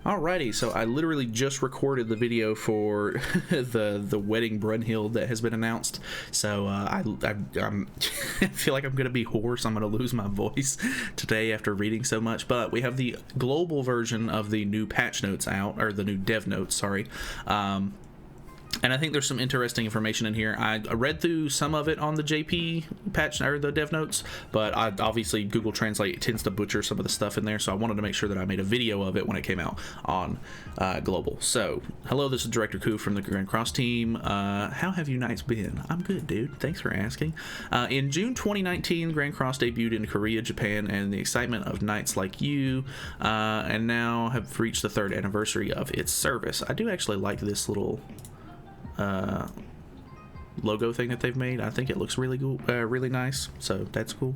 Alrighty, so I literally just recorded the video for the wedding Brunhild that has been announced. So I'm I feel like I'm gonna be hoarse. I'm gonna lose my voice today after reading so much. But we have the global version of the new patch notes out, or the new dev notes. Sorry. And I think there's some interesting information in here. I read through some of it on the JP patch, or the dev notes, but obviously Google Translate tends to butcher some of the stuff in there, so I wanted to make sure that I made a video of it when it came out on global. So, hello, this is Director Koo from the Grand Cross team. How have you Knights been? I'm good, dude. Thanks for asking. In June 2019, Grand Cross debuted in Korea, Japan, and the excitement of Knights like you, and now have reached the 3rd anniversary of its service. I do actually like this little logo thing that they've made. I think it looks really cool, really nice, so that's cool.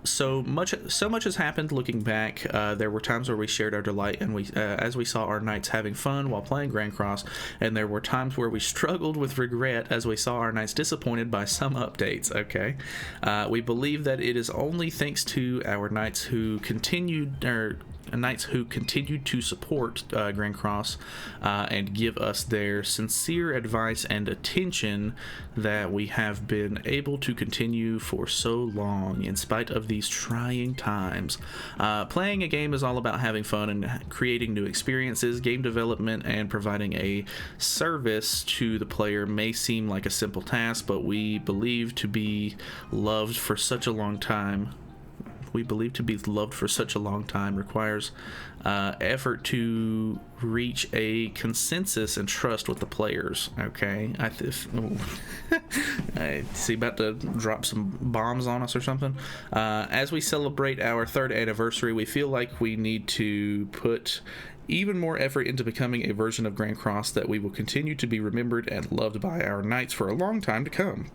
So much has happened looking back. There were times where we shared our delight and as we saw our Knights having fun while playing Grand Cross, and there were times where we struggled with regret as we saw our Knights disappointed by some updates. Okay, we believe that it is only thanks to our Knights who continued to support Grand Cross and give us their sincere advice and attention that we have been able to continue for so long in spite of these trying times. Playing a game is all about having fun and creating new experiences. Game development and providing a service to the player may seem like a simple task, but we believe to be loved for such a long time requires effort to reach a consensus and trust with the players. Okay, I see, about to drop some bombs on us or something. As we celebrate our 3rd anniversary, we feel like we need to put even more effort into becoming a version of Grand Cross that we will continue to be remembered and loved by our Knights for a long time to come.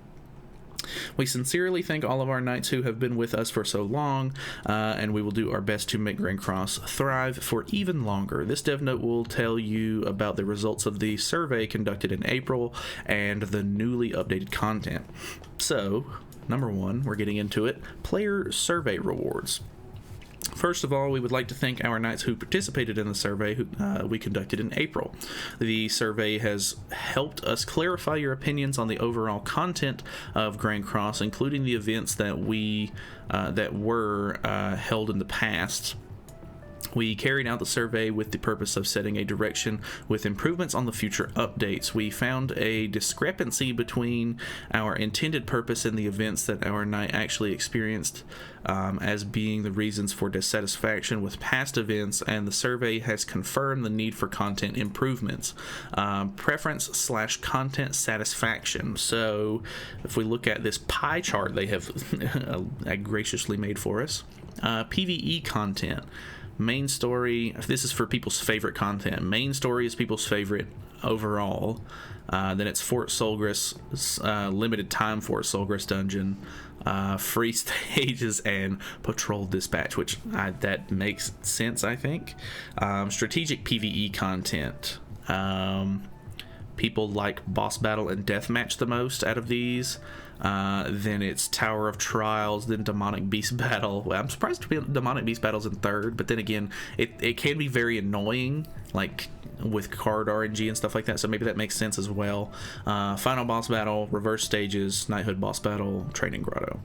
We sincerely thank all of our Knights who have been with us for so long, and we will do our best to make Grand Cross thrive for even longer. This dev note will tell you about the results of the survey conducted in April and the newly updated content. So, number 1, we're getting into it. Player survey rewards. First of all, we would like to thank our Knights who participated in the survey we conducted in April. The survey has helped us clarify your opinions on the overall content of Grand Cross, including the events that were held in the past. We carried out the survey with the purpose of setting a direction with improvements on the future updates. We found a discrepancy between our intended purpose and the events that our Knight actually experienced as being the reasons for dissatisfaction with past events, and the survey has confirmed the need for content improvements. Preference/content satisfaction. So if we look at this pie chart they have graciously made for us, PVE content. Main story, this is for people's favorite content. Main story is people's favorite overall. Then it's Fort Solgris, limited time Fort Solgris dungeon, free stages, and patrol dispatch, which that makes sense, I think. Strategic PvE content. People like boss battle and deathmatch the most out of these. Then it's Tower of Trials, then Demonic Beast Battle. Well, I'm surprised Demonic Beast Battle's in 3rd, but then again, it can be very annoying, like with card RNG and stuff like that, so maybe that makes sense as well. Final Boss Battle, Reverse Stages, Knighthood Boss Battle, Training Grotto.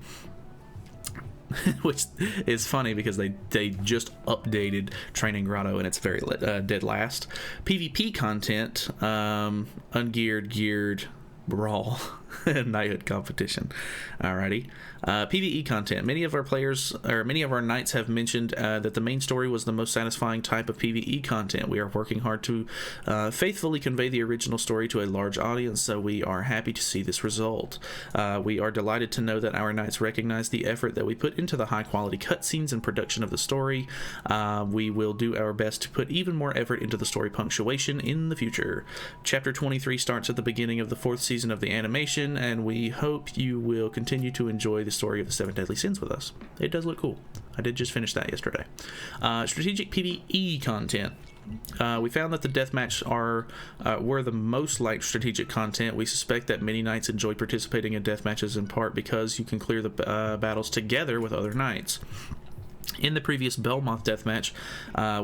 Which is funny because they just updated Training Grotto and it's very dead last. PvP content, Ungeared, Geared, Brawl, Knighthood competition. Alrighty. PvE content. Many of our Knights have mentioned that the main story was the most satisfying type of PvE content. We are working hard to faithfully convey the original story to a large audience, so we are happy to see this result. We are delighted to know that our Knights recognize the effort that we put into the high-quality cutscenes and production of the story. We will do our best to put even more effort into the story punctuation in the future. Chapter 23 starts at the beginning of the 4th season of the animation, and we hope you will continue to enjoy the story of the 7 Deadly Sins with us. It does look cool. I did just finish that yesterday. Strategic PvE content. We found that the deathmatch were the most liked strategic content. We suspect that many Knights enjoy participating in deathmatches in part because you can clear the battles together with other Knights. In the previous Belmoth deathmatch,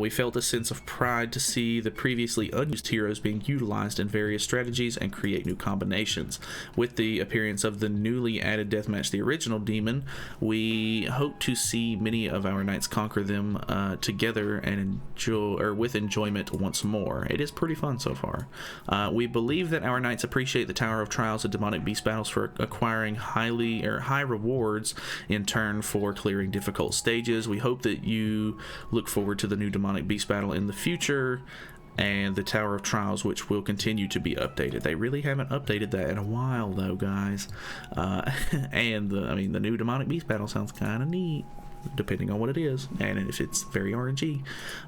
we felt a sense of pride to see the previously unused heroes being utilized in various strategies and create new combinations. With the appearance of the newly added deathmatch, the original Demon, we hope to see many of our knights conquer them together and with enjoyment once more. It is pretty fun so far. We believe that our knights appreciate the Tower of Trials and Demonic Beast battles for acquiring high rewards in turn for clearing difficult stages. We hope that you look forward to the new Demonic Beast battle in the future and the Tower of Trials, which will continue to be updated. They really haven't updated that in a while, though, guys. And the new Demonic Beast battle sounds kind of neat, depending on what it is and if it's very RNG.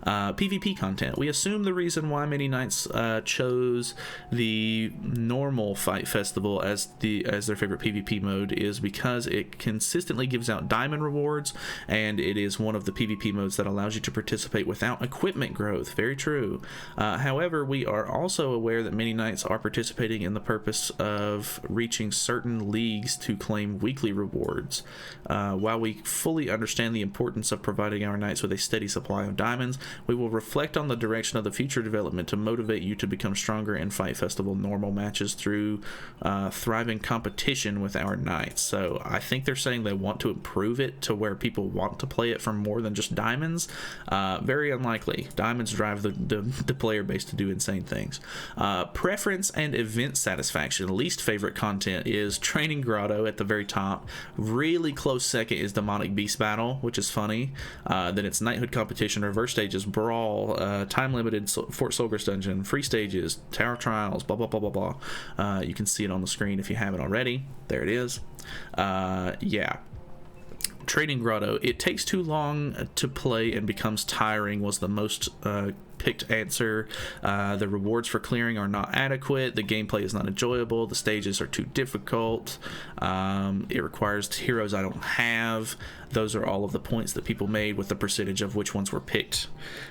PvP content. We assume the reason why many knights chose the normal fight festival as their favorite PvP mode is because it consistently gives out diamond rewards, and it is one of the PvP modes that allows you to participate without equipment growth. Very true. However, we are also aware that many knights are participating in the purpose of reaching certain leagues to claim weekly rewards. While we fully understand the importance of providing our knights with a steady supply of diamonds, we will reflect on the direction of the future development to motivate you to become stronger in Fight Festival normal matches through thriving competition with our knights. So I think they're saying they want to improve it to where people want to play it for more than just diamonds. Very unlikely. Diamonds drive the player base to do insane things. Preference and event satisfaction. Least favorite content is Training Grotto at the very top. Really close second is Demonic Beast Battle, which is funny. Then it's Knighthood Competition, Reverse Stages, Brawl, Time Limited, Fort Solgris Dungeon, Free Stages, Tower Trials, blah, blah, blah, blah, blah. You can see it on the screen if you haven't already. There it is. Yeah. Training Grotto. It takes too long to play and becomes tiring was the most picked answer. The rewards for clearing are not adequate. The gameplay is not enjoyable. The stages are too difficult. It requires heroes I don't have. Those are all of the points that people made with the percentage of which ones were picked.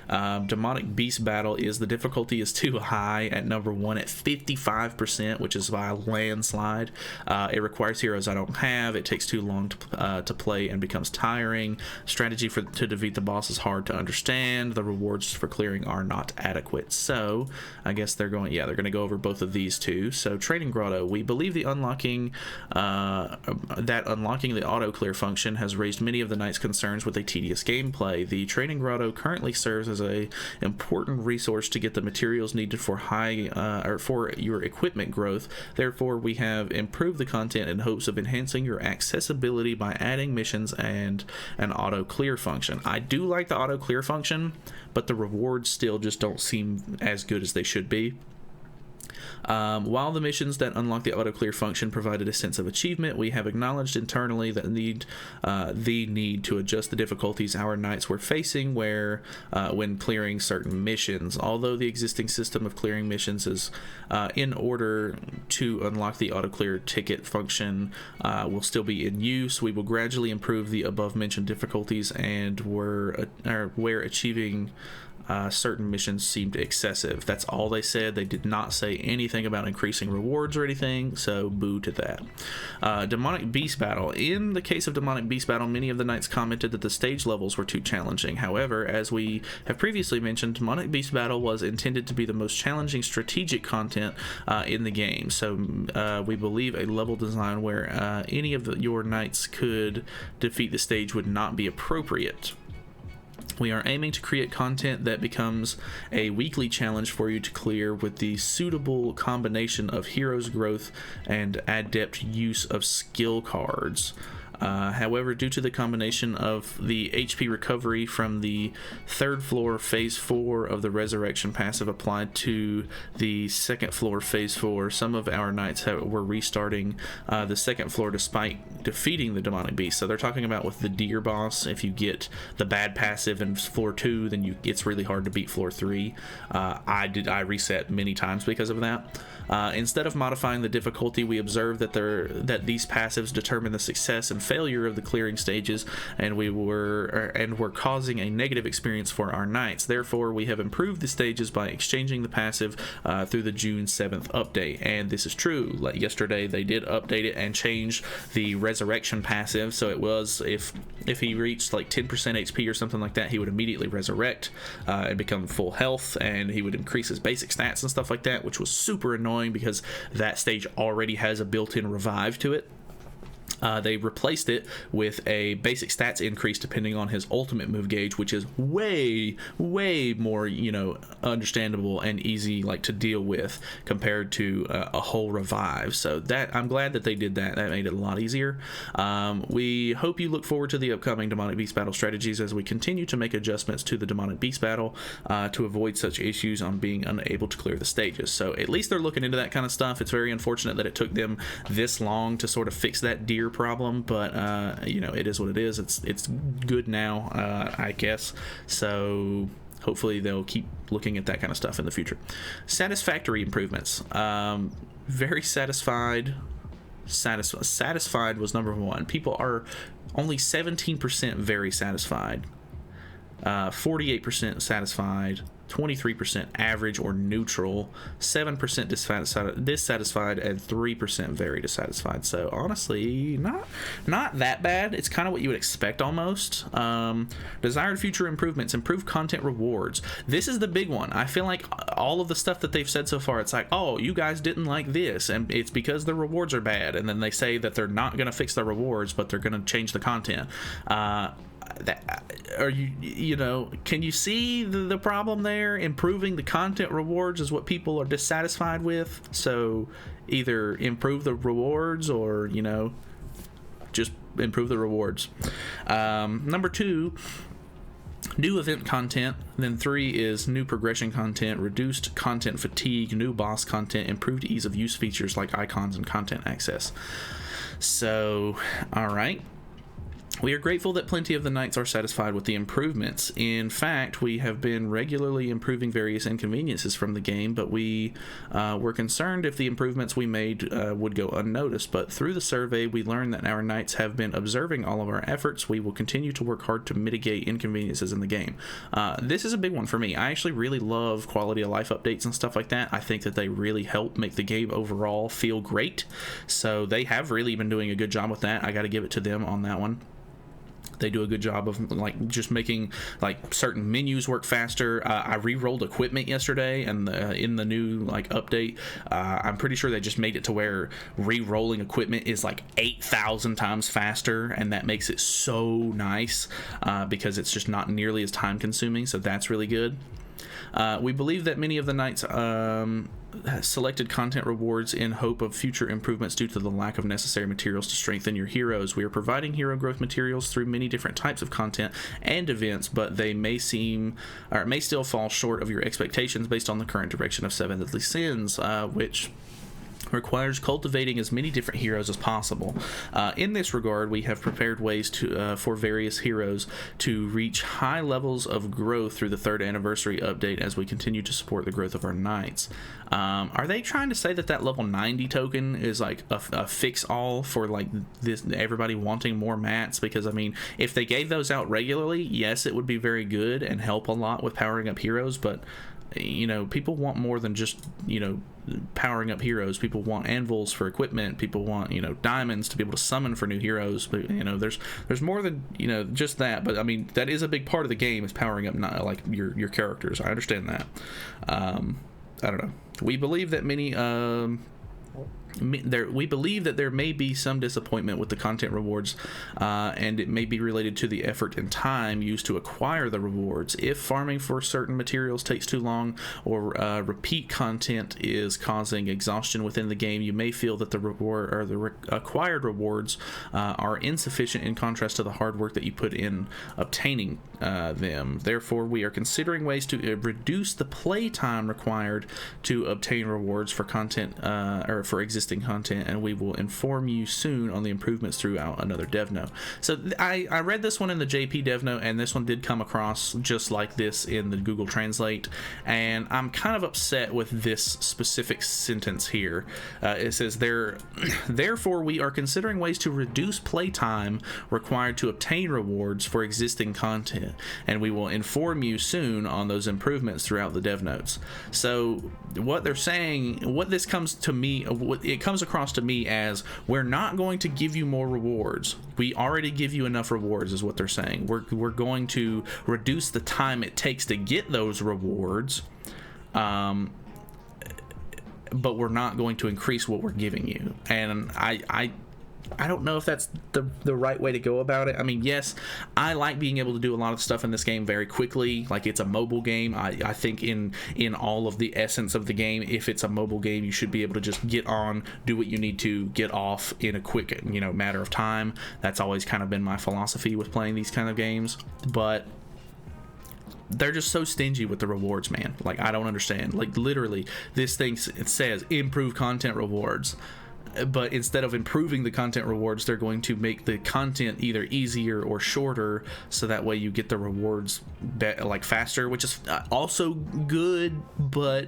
Demonic Beast Battle is the difficulty is too high at number 1 at 55%, which is by a landslide. It requires heroes I don't have. It takes too long to play and becomes tiring. Strategy to defeat the boss is hard to understand. The rewards for clearing are not adequate. So I guess they're going to go over both of these two. So Training Grotto, we believe the unlocking the auto clear function has raised many of the knights' concerns with a tedious gameplay. The Training Grotto currently serves as a important resource to get the materials needed for for your equipment growth. Therefore, we have improved the content in hopes of enhancing your accessibility by adding missions and an auto clear function. I do like the auto clear function, but the rewards still just don't seem as good as they should be. While the missions that unlock the auto clear function provided a sense of achievement, we have acknowledged internally that the need to adjust the difficulties our knights were facing when clearing certain missions. Although the existing system of clearing missions is in order to unlock the auto clear ticket function will still be in use, we will gradually improve the above mentioned difficulties and where achieving certain missions seemed excessive. That's all they said. They did not say anything about increasing rewards or anything, so boo to that. Demonic Beast Battle. In the case of Demonic Beast Battle, many of the knights commented that the stage levels were too challenging. However, as we have previously mentioned, Demonic Beast Battle was intended to be the most challenging strategic content in the game. So we believe a level design where any of your knights could defeat the stage would not be appropriate. We are aiming to create content that becomes a weekly challenge for you to clear with the suitable combination of heroes growth and adept use of skill cards. However, due to the combination of the HP recovery from the third floor phase 4 of the resurrection passive applied to the second floor phase 4, some of our knights were restarting the second floor despite defeating the demonic beast. So they're talking about with the deer boss, if you get the bad passive in floor 2, then it's really hard to beat floor 3. I reset many times because of that. Instead of modifying the difficulty, we observed that these passives determine the success and failure of the clearing stages, and were causing a negative experience for our knights. Therefore, we have improved the stages by exchanging the passive through the June 7th update. And this is true. Like yesterday, they did update it and change the resurrection passive, so it was if he reached like 10% HP or something like that, he would immediately resurrect and become full health, and he would increase his basic stats and stuff like that, which was super annoying because that stage already has a built-in revive to it. They replaced it with a basic stats increase depending on his ultimate move gauge, which is way more, you know, understandable and easy like to deal with compared to a whole revive. So that I'm glad that they did that. That made it a lot easier. We hope you look forward to the upcoming Demonic Beast Battle strategies as we continue to make adjustments to the Demonic Beast Battle to avoid such issues on being unable to clear the stages. So at least they're looking into that kind of stuff. It's very unfortunate that it took them this long to sort of fix that deer problem, but you know, it is what it is. It's good now, I guess. So hopefully they'll keep looking at that kind of stuff in the future. Satisfactory improvements. Very satisfied. Satisfied was number one. People are only 17% very satisfied, 48% satisfied, 23% average or neutral, 7% dissatisfied, and 3% very dissatisfied. So honestly, not that bad. It's kind of what you would expect almost. Desired future improvements, improved content rewards. This is the big one. I feel like all of the stuff that they've said so far, it's like, oh, you guys didn't like this, and it's because the rewards are bad. And then they say that they're not going to fix the rewards, but they're going to change the content. You know, can you see the problem there? Improving the content rewards is what people are dissatisfied with. So either improve the rewards or, you know, just improve the rewards. Number two, new event content. Then 3 is new progression content, reduced content fatigue, new boss content, improved ease of use features like icons and content access. So, all right. We are grateful that plenty of the knights are satisfied with the improvements. In fact, we have been regularly improving various inconveniences from the game, but we were concerned if the improvements we made would go unnoticed. But through the survey, we learned that our knights have been observing all of our efforts. We will continue to work hard to mitigate inconveniences in the game. This is a big one for me. I actually really love quality of life updates and stuff like that. I think that they really help make the game overall feel great. So they have really been doing a good job with that. I got to give it to them on that one. They do a good job of like just making like certain menus work faster. I re-rolled equipment yesterday, and in the new like update, I'm pretty sure they just made it to where re-rolling equipment is like 8,000 times faster, and that makes it so nice because it's just not nearly as time consuming. So that's really good. We believe that many of the knights selected content rewards in hope of future improvements due to the lack of necessary materials to strengthen your heroes. We are providing hero growth materials through many different types of content and events, but they may still fall short of your expectations based on the current direction of Seven Deadly Sins, which requires cultivating as many different heroes as possible. In this regard, we have prepared ways for various heroes to reach high levels of growth through the 3rd anniversary update as we continue to support the growth of our knights. Are they trying to say that level 90 token is like a fix-all for like this everybody wanting more mats? Because I mean, if they gave those out regularly, yes, it would be very good and help a lot with powering up heroes, but you know, people want more than just, you know, powering up heroes. People want anvils for equipment. People want, you know, diamonds to be able to summon for new heroes. But you know, there's more than, you know, just that. But I mean, that is a big part of the game, is powering up like your characters. I understand that. I don't know. We believe that we believe that there may be some disappointment with the content rewards, and it may be related to the effort and time used to acquire the rewards. If farming for certain materials takes too long, or repeat content is causing exhaustion within the game, you may feel that the acquired rewards are insufficient in contrast to the hard work that you put in obtaining them. Therefore, we are considering ways to reduce the play time required to obtain rewards for content or for existing existing content, and we will inform you soon on the improvements throughout another dev note. So I read this one in the JP dev note, and this one did come across just like this in the Google Translate, and I'm kind of upset with this specific sentence here. It says, therefore we are considering ways to reduce playtime required to obtain rewards for existing content, and we will inform you soon on those improvements throughout the dev notes. So what they're saying, what this comes to me, what it comes across to me as, we're not going to give you more rewards. We already give you enough rewards, is what they're saying. We're going to reduce the time it takes to get those rewards, but we're not going to increase what we're giving you. And I don't know if that's the right way to go about it. I mean, yes, I like being able to do a lot of stuff in this game very quickly. Like, it's a mobile game. I think in all of the essence of the game, if it's a mobile game, you should be able to just get on, do what you need to, get off in a quick, matter of time. That's always kind of been my philosophy with playing these kind of games. But they're just so stingy with the rewards, man. Like, I don't understand. Like, literally, this thing, it says improve content rewards. But instead of improving the content rewards, they're going to make the content either easier or shorter, so that way you get the rewards like faster, which is also good, but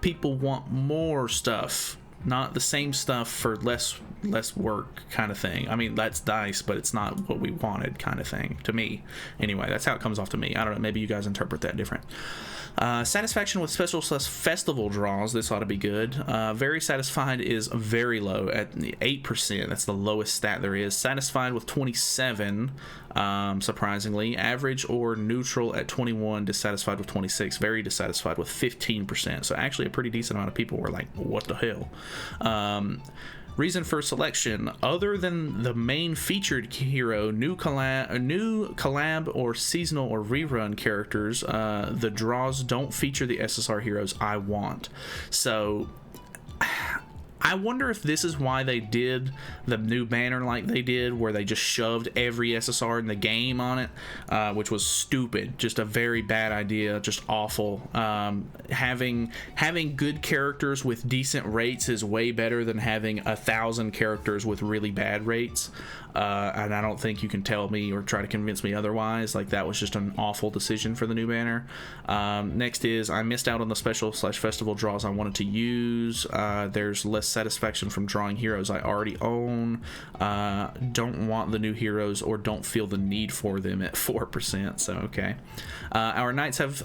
people want more stuff, not the same stuff for less work kind of thing. I mean, that's nice, but it's not what we wanted kind of thing, to me. Anyway, that's how it comes off to me. I don't know, maybe you guys interpret that different. Satisfaction with special festival draws, this ought to be good. Very satisfied is very low at 8%. That's the lowest stat there is. Satisfied with 27, surprisingly. Average or neutral at 21. Dissatisfied with 26. Very dissatisfied with 15%. So actually a pretty decent amount of people were like, what the hell? Reason for selection: other than the main featured hero, new collab or seasonal or rerun characters, the draws don't feature the SSR heroes I want. So I wonder if this is why they did the new banner like they did, where they just shoved every SSR in the game on it, which was stupid. Just a very bad idea, just awful. Having good characters with decent rates is way better than having 1,000 characters with really bad rates. And I don't think you can tell me or try to convince me otherwise. Like, that was just an awful decision for the new banner. Next is, I missed out on the special/festival draws I wanted to use. There's less satisfaction from drawing heroes I already own. Don't want the new heroes or don't feel the need for them at 4%. So, okay. Our knights have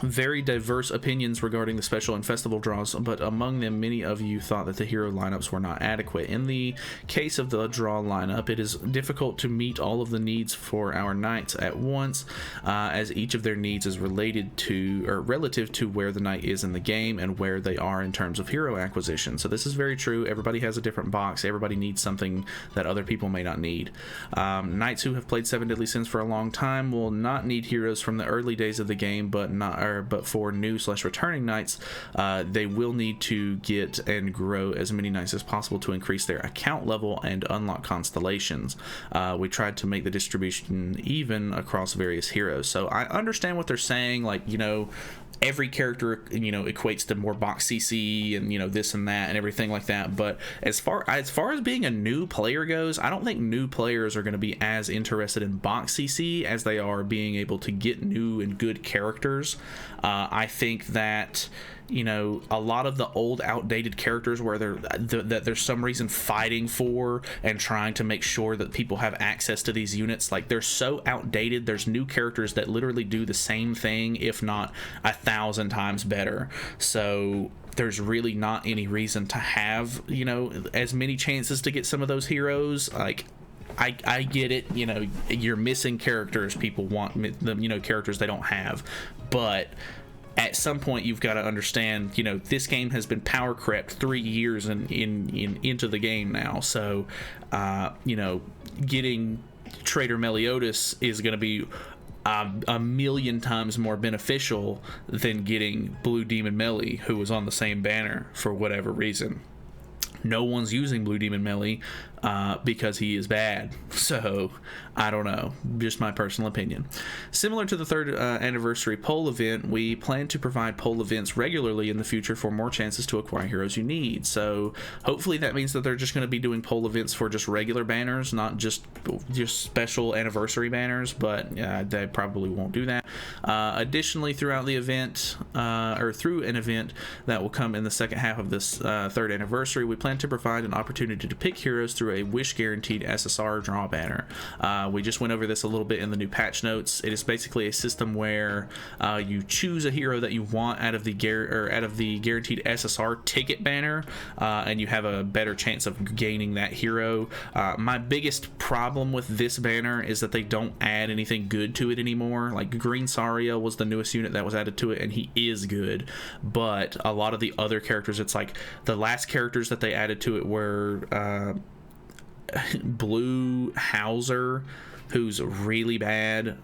very diverse opinions regarding the special and festival draws, but among them, many of you thought that the hero lineups were not adequate. In the case of the draw lineup, it is difficult to meet all of the needs for our knights at once, as each of their needs is related to or relative to where the knight is in the game and where they are in terms of hero acquisition. So this is very true. Everybody has a different box. Everybody needs something that other people may not need. Knights who have played Seven Deadly Sins for a long time will not need heroes from the early days of the game, but for new/returning knights, they will need to get and grow as many knights as possible to increase their account level and unlock constellations. We tried to make the distribution even across various heroes. So I understand what they're saying, like, every character equates to more box CC and this and that and everything like that, but as far as being a new player goes, I don't think new players are going to be as interested in box CC as they are being able to get new and good characters. I think that a lot of the old outdated characters where that there's some reason fighting for and trying to make sure that people have access to these units, like, they're so outdated. There's new characters that literally do the same thing, if not 1,000 times better. So there's really not any reason to have as many chances to get some of those heroes. Like, I get it, you're missing characters. People want the characters they don't have, but at some point you've got to understand, this game has been power crept 3 years into the game now. So, getting Trader Meliodas is going to be a million times more beneficial than getting Blue Demon Melly, who was on the same banner for whatever reason. no one's using Blue Demon Melee because he is bad. So I don't know, just my personal opinion. Similar to the third anniversary poll event, we plan to provide poll events regularly in the future for more chances to acquire heroes you need. So hopefully that means that they're just going to be doing poll events for just regular banners, not just special anniversary banners, but they probably won't do that. Additionally, throughout the event, or through an event that will come in the second half of this third anniversary, we plan to provide an opportunity to pick heroes through a wish guaranteed SSR draw banner. We just went over this a little bit in the new patch notes. It is basically a system where you choose a hero that you want out of the guaranteed SSR ticket banner, and you have a better chance of gaining that hero. My biggest problem with this banner is that they don't add anything good to it anymore. Like Green Saria was the newest unit that was added to it, and he is good, but a lot of the other characters, it's like the last characters that they added to it were Blue Hauser, who's really bad,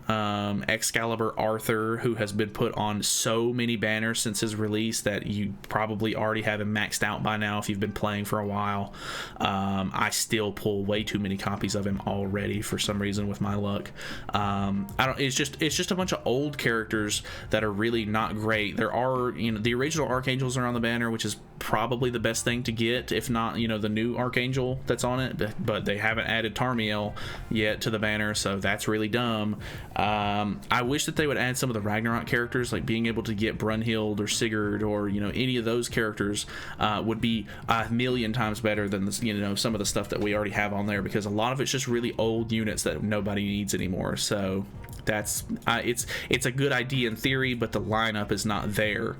Excalibur Arthur, who has been put on so many banners since his release that you probably already have him maxed out by now if you've been playing for a while. I still pull way too many copies of him already for some reason with my luck. It's just a bunch of old characters that are really not great. There are, the original Archangels are on the banner, which is probably the best thing to get, if not, the new Archangel that's on it, but they haven't added Tarmiel yet to the banner, so that's really dumb. I wish that they would add some of the Ragnarok characters, like being able to get Brunhild or Sigurd or any of those characters would be a million times better than this, some of the stuff that we already have on there, because a lot of it's just really old units that nobody needs anymore. So that's it's a good idea in theory, but the lineup is not there.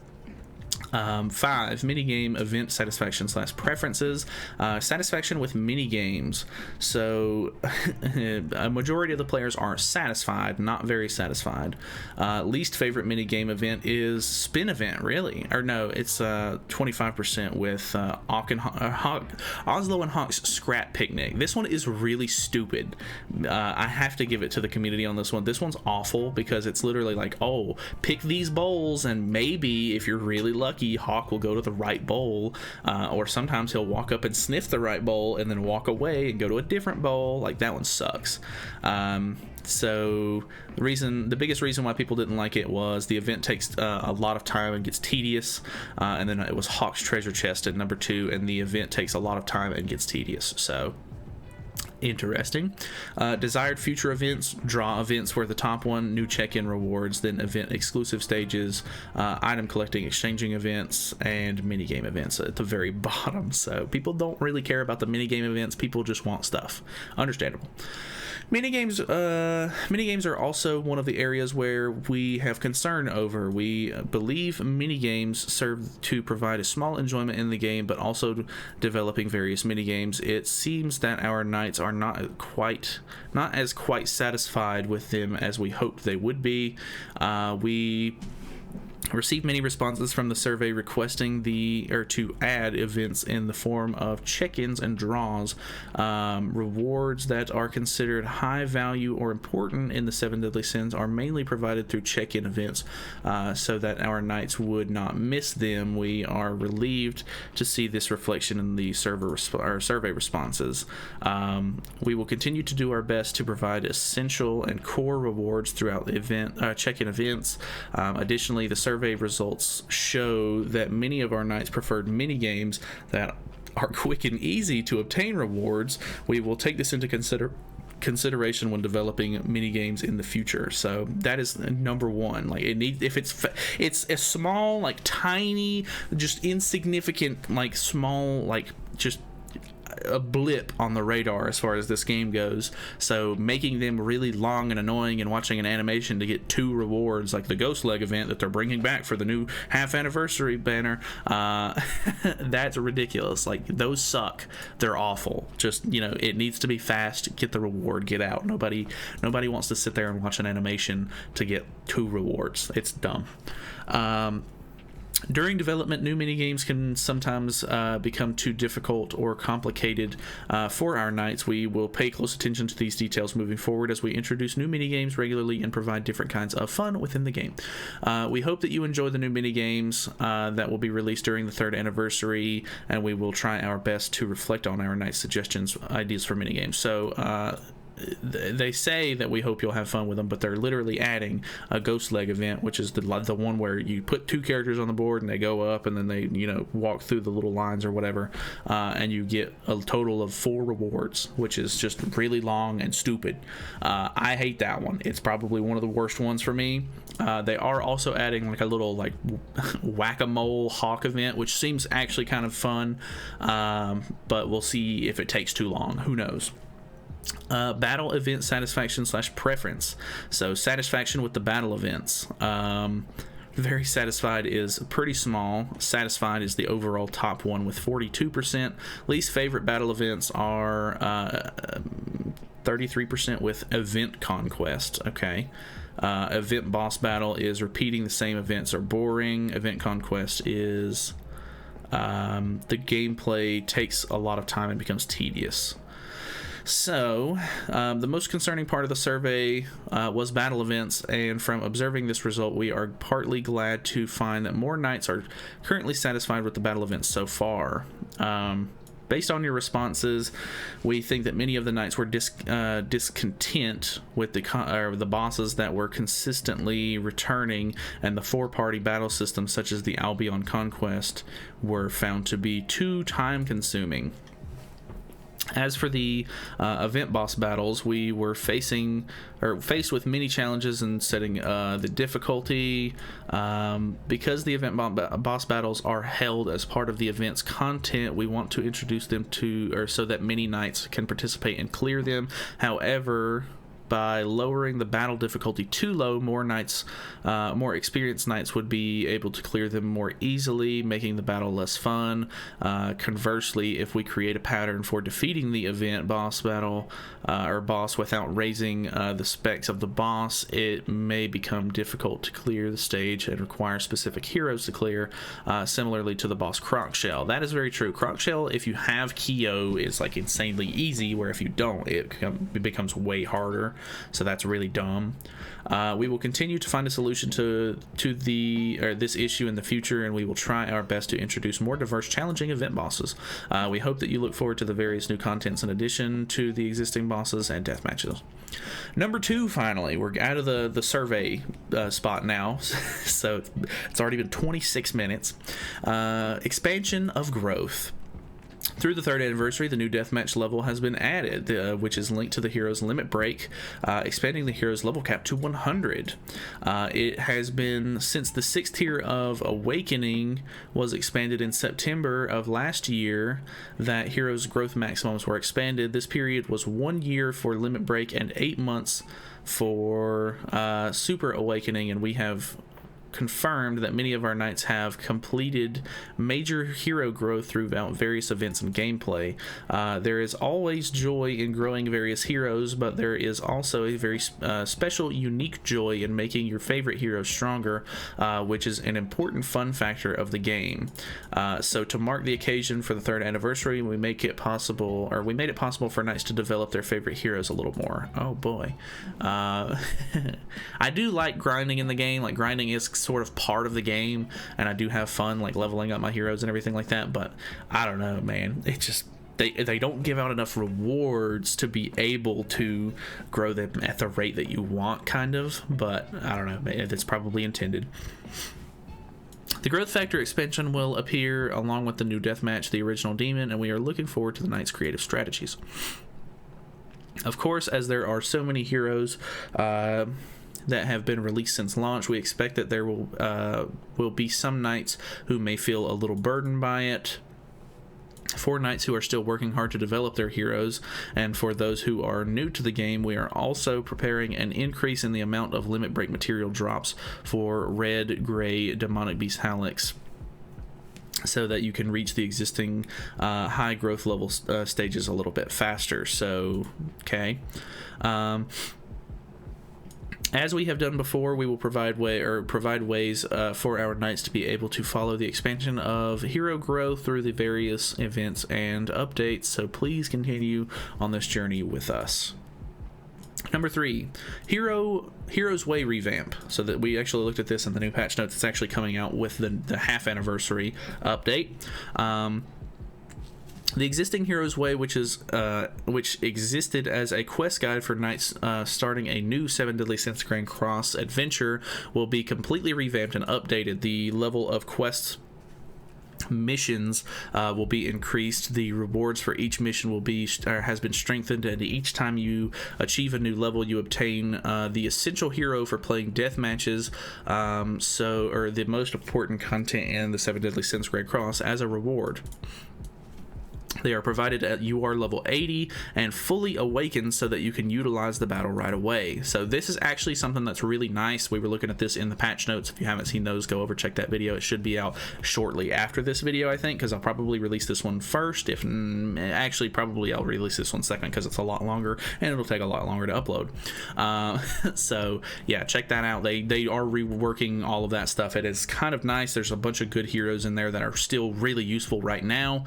5, minigame event satisfaction / preferences. Satisfaction with minigames. So a majority of the players are satisfied, not very satisfied. Least favorite minigame event is spin event, really. Or no, it's 25% with Oslo and Hawk's Scrap Picnic. This one is really stupid. I have to give it to the community on this one. This one's awful because it's literally like, oh, pick these bowls and maybe if you're really lucky, Hawk will go to the right bowl, or sometimes he'll walk up and sniff the right bowl and then walk away and go to a different bowl. Like, that one sucks. So the biggest reason why people didn't like it was the event takes a lot of time and gets tedious, and then it was Hawk's Treasure Chest at number 2, and the event takes a lot of time and gets tedious. So interesting. Desired future events, draw events were the top one, new check-in rewards, then event exclusive stages, item collecting, exchanging events, and minigame events at the very bottom. So people don't really care about the minigame events, people just want stuff. Understandable. Minigames are also one of the areas where we have concern over. We believe minigames serve to provide a small enjoyment in the game, but also developing various minigames. It seems that our knights are not as quite satisfied with them as we hoped they would be. We received many responses from the survey requesting to add events in the form of check-ins and draws, rewards that are considered high value or important in the 7 Deadly Sins are mainly provided through check-in events, so that our knights would not miss them. We are relieved to see this reflection in the survey responses. We will continue to do our best to provide essential and core rewards throughout the event check-in events. Additionally, the survey results show that many of our knights preferred mini-games that are quick and easy to obtain rewards. We will take this into consideration when developing mini games in the future. So that is number one. Like, it needs, if it's a small, like tiny, just insignificant, like small, like just a blip on the radar as far as this game goes. So making them really long and annoying and watching an animation to get 2 rewards, like the Ghost Leg event that they're bringing back for the new half anniversary banner, that's ridiculous. Like, those suck. They're awful. Just, it needs to be fast. Get the reward, get out. Nobody wants to sit there and watch an animation to get 2 rewards. It's dumb. During development, new minigames can sometimes become too difficult or complicated for our knights. We will pay close attention to these details moving forward as we introduce new minigames regularly and provide different kinds of fun within the game. We hope that you enjoy the new minigames that will be released during the 3rd anniversary, and we will try our best to reflect on our knights' suggestions, ideas for minigames. So, they say that we hope you'll have fun with them, but they're literally adding a ghost leg event, which is the one where you put 2 characters on the board and they go up and then they walk through the little lines or whatever, and you get a total of 4 rewards, which is just really long and stupid. I hate that one. It's probably one of the worst ones for me. They are also adding like a little like whack-a-mole hawk event, which seems actually kind of fun, but we'll see if it takes too long. Who knows? Battle event satisfaction / preference. So satisfaction with the battle events. Very satisfied is pretty small. Satisfied is the overall top one with 42%. Least favorite battle events are 33% with event conquest. Okay. Event boss battle is repeating the same events are boring. Event conquest is the gameplay takes a lot of time and becomes tedious. So, the most concerning part of the survey was battle events, and from observing this result, we are partly glad to find that more knights are currently satisfied with the battle events so far. Based on your responses, we think that many of the knights were discontent with the bosses that were consistently returning, and the 4-party battle systems such as the Albion Conquest were found to be too time-consuming. As for the event boss battles, we were faced with many challenges in setting the difficulty. Because the event boss battles are held as part of the event's content, we want to introduce them so that many knights can participate and clear them. However, by lowering the battle difficulty too low, more experienced knights would be able to clear them more easily, making the battle less fun. Conversely, if we create a pattern for defeating the event boss battle or boss without raising the specs of the boss, it may become difficult to clear the stage and require specific heroes to clear, similarly to the boss Croc Shell. That is very true. Croc Shell, if you have Kyo, is like insanely easy, where if you don't, it becomes way harder. So that's really dumb. We will continue to find a solution to this issue in the future, and we will try our best to introduce more diverse, challenging event bosses. We hope that you look forward to the various new contents in addition to the existing bosses and death matches. Number 2, finally, we're out of the survey spot now, so it's already been 26 minutes. Expansion of growth. Through the 3rd anniversary, the new deathmatch level has been added, which is linked to the hero's limit break, expanding the hero's level cap to 100. It has been since the 6th tier of Awakening was expanded in September of last year that hero's growth maximums were expanded. This period was 1 year for limit break and 8 months for Super Awakening, and we have confirmed that many of our knights have completed major hero growth throughout various events and gameplay. There is always joy in growing various heroes, but there is also a very special, unique joy in making your favorite hero stronger, which is an important fun factor of the game. So to mark the occasion for the 3rd anniversary, we made it possible for knights to develop their favorite heroes a little more. Oh boy. I do like grinding in the game. Like, grinding is sort of part of the game, and I do have fun like leveling up my heroes and everything like that, but I don't know, man, it just they don't give out enough rewards to be able to grow them at the rate that you want, kind of, but I don't know, it's probably intended. The growth factor expansion will appear along with the new deathmatch, the original demon, and we are looking forward to the knight's creative strategies. Of course, as there are so many heroes that have been released since launch, we expect that there will be some knights who may feel a little burdened by it. For knights who are still working hard to develop their heroes, and for those who are new to the game, we are also preparing an increase in the amount of limit break material drops for Red, Gray, Demonic Beast Halix, so that you can reach the existing high growth level stages a little bit faster. So, okay. As we have done before, we will provide ways for our knights to be able to follow the expansion of hero growth through the various events and updates, so please continue on this journey with us. Number 3, Hero's Way Revamp. So that we actually looked at this in the new patch notes. It's actually coming out with the half anniversary update. The existing Hero's Way, which existed as a quest guide for knights starting a new 7 Deadly Sins Grand Cross adventure, will be completely revamped and updated. The level of quests missions will be increased. The rewards for each mission has been strengthened, and each time you achieve a new level, you obtain the essential hero for playing death matches, or the most important content in the 7 Deadly Sins Grand Cross as a reward. They are provided at UR level 80 and fully awakened so that you can utilize the battle right away. So this is actually something that's really nice. We were looking at this in the patch notes. If you haven't seen those, go over, check that video. It should be out shortly after this video, I think, because I'll probably release this one first. Actually, probably I'll release this one second because it's a lot longer and it'll take a lot longer to upload. So yeah, check that out. They are reworking all of that stuff. It is kind of nice. There's a bunch of good heroes in there that are still really useful right now.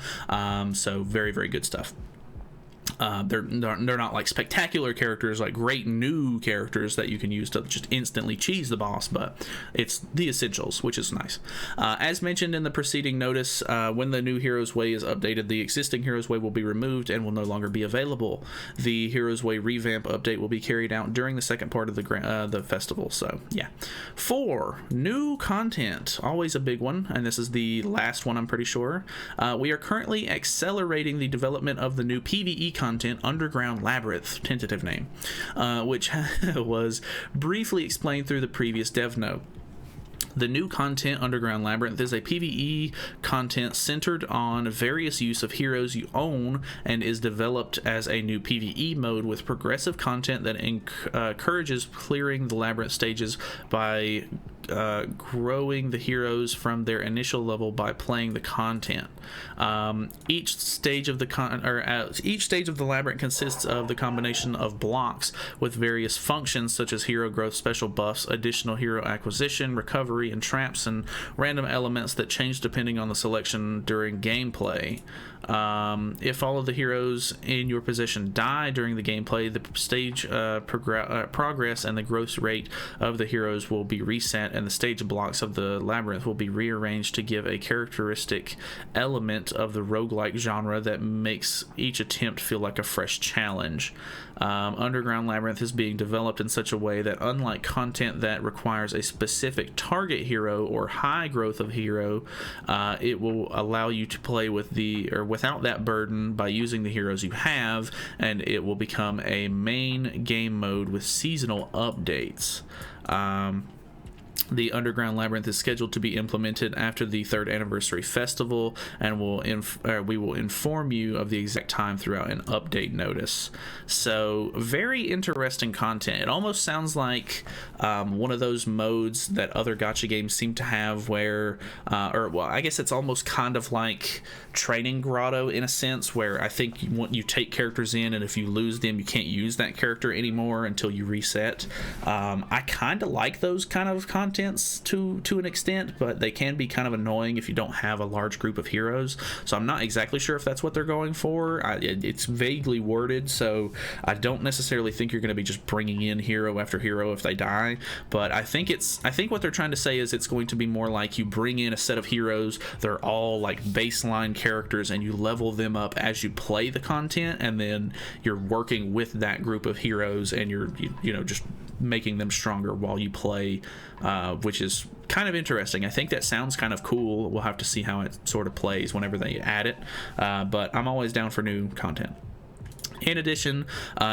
So very, very good stuff. They're not like spectacular characters, like great new characters that you can use to just instantly cheese the boss, but it's the essentials, which is nice. As mentioned in the preceding notice, when the new Hero's Way is updated, the existing Hero's Way will be removed and will no longer be available. The Hero's Way revamp update will be carried out during the second part of the festival. So yeah. 4, new content, always a big one, and this is the last one, I'm pretty sure. We are currently accelerating the development of the new PVE content, Underground Labyrinth, tentative name, which was briefly explained through the previous dev note. The new content, Underground Labyrinth, is a PvE content centered on various use of heroes you own and is developed as a new PvE mode with progressive content that encourages clearing the labyrinth stages by growing the heroes from their initial level by playing the content. Each stage of the labyrinth consists of the combination of blocks with various functions such as hero growth, special buffs, additional hero acquisition, recovery, and traps, and random elements that change depending on the selection during gameplay. If all of the heroes in your possession die during the gameplay, the stage progress and the growth rate of the heroes will be reset, and the stage blocks of the labyrinth will be rearranged to give a characteristic element of the roguelike genre that makes each attempt feel like a fresh challenge. Underground Labyrinth is being developed in such a way that, unlike content that requires a specific target hero or high growth of hero, it will allow you to play without that burden by using the heroes you have, and it will become a main game mode with seasonal updates. The Underground Labyrinth is scheduled to be implemented after the 3rd anniversary festival, and we will inform you of the exact time throughout an update notice. So very interesting content. It almost sounds like one of those modes that other gacha games seem to have where, I guess it's almost kind of like Training Grotto in a sense, where I think you take characters in, and if you lose them, you can't use that character anymore until you reset. I kind of like those kind of contents to an extent, but they can be kind of annoying if you don't have a large group of heroes. So I'm not exactly sure if that's what they're going for. It's vaguely worded, so I don't necessarily think you're going to be just bringing in hero after hero if they die. But I think what they're trying to say is it's going to be more like you bring in a set of heroes. They're all like baseline characters, and you level them up as you play the content, and then you're working with that group of heroes, and you're just making them stronger while you play, which is kind of interesting. I think that sounds kind of cool. We'll have to see how it sort of plays whenever they add it, but I'm always down for new content. In addition,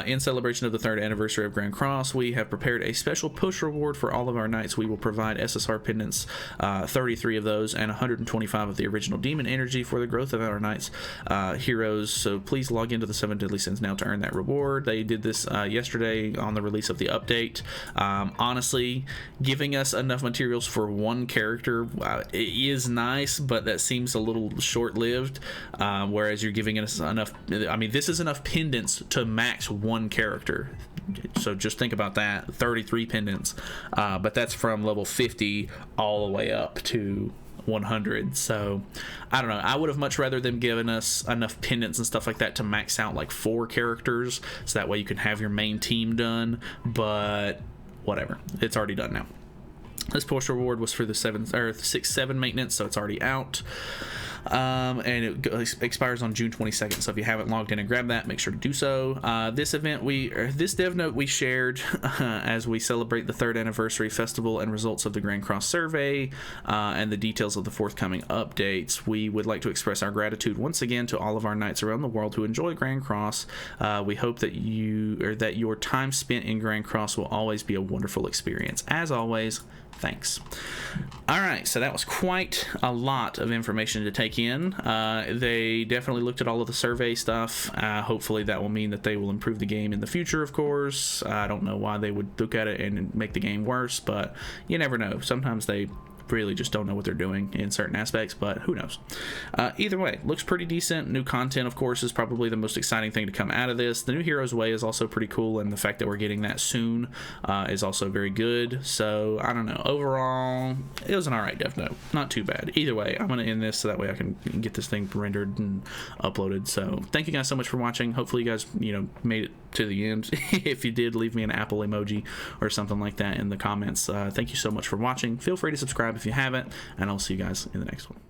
in celebration of the 3rd anniversary of Grand Cross, we have prepared a special push reward for all of our knights. We will provide SSR pendants, 33 of those, and 125 of the original demon energy for the growth of our knights heroes. So please log into the 7 Deadly Sins now to earn that reward. They did this yesterday on the release of the update. Honestly, giving us enough materials for one character is nice, but that seems a little short-lived, whereas you're giving us enough. I mean, this is enough pendants to max one character. So just think about that, 33 pendants, but that's from level 50 all the way up to 100. So I don't know, I would have much rather them given us enough pendants and stuff like that to max out like 4 characters, so that way you can have your main team done, but whatever, it's already done now. This push reward was for the 6-7 maintenance, so it's already out. And it expires on June 22nd. So if you haven't logged in and grabbed that, make sure to do so. This event this dev note we shared as we celebrate the 3rd anniversary festival and results of the Grand Cross survey, and the details of the forthcoming updates. We would like to express our gratitude once again to all of our knights around the world who enjoy Grand Cross. We hope that your time spent in Grand Cross will always be a wonderful experience. As always, thanks. All right, so that was quite a lot of information to take in. They definitely looked at all of the survey stuff. Hopefully that will mean that they will improve the game in the future, of course. I don't know why they would look at it and make the game worse, but you never know. Sometimes they really just don't know what they're doing in certain aspects, but who knows. Either way, looks pretty decent. New content, of course, is probably the most exciting thing to come out of this. The new Heroes Way is also pretty cool, and the fact that we're getting that soon is also very good. So I don't know, overall it was an alright dev note, not too bad. Either way, I'm gonna end this so that way I can get this thing rendered and uploaded. So thank you guys so much for watching. Hopefully you guys made it to the end. If you did, leave me an Apple emoji or something like that in the comments. Thank you so much for watching. Feel free to subscribe if you haven't, and I'll see you guys in the next one.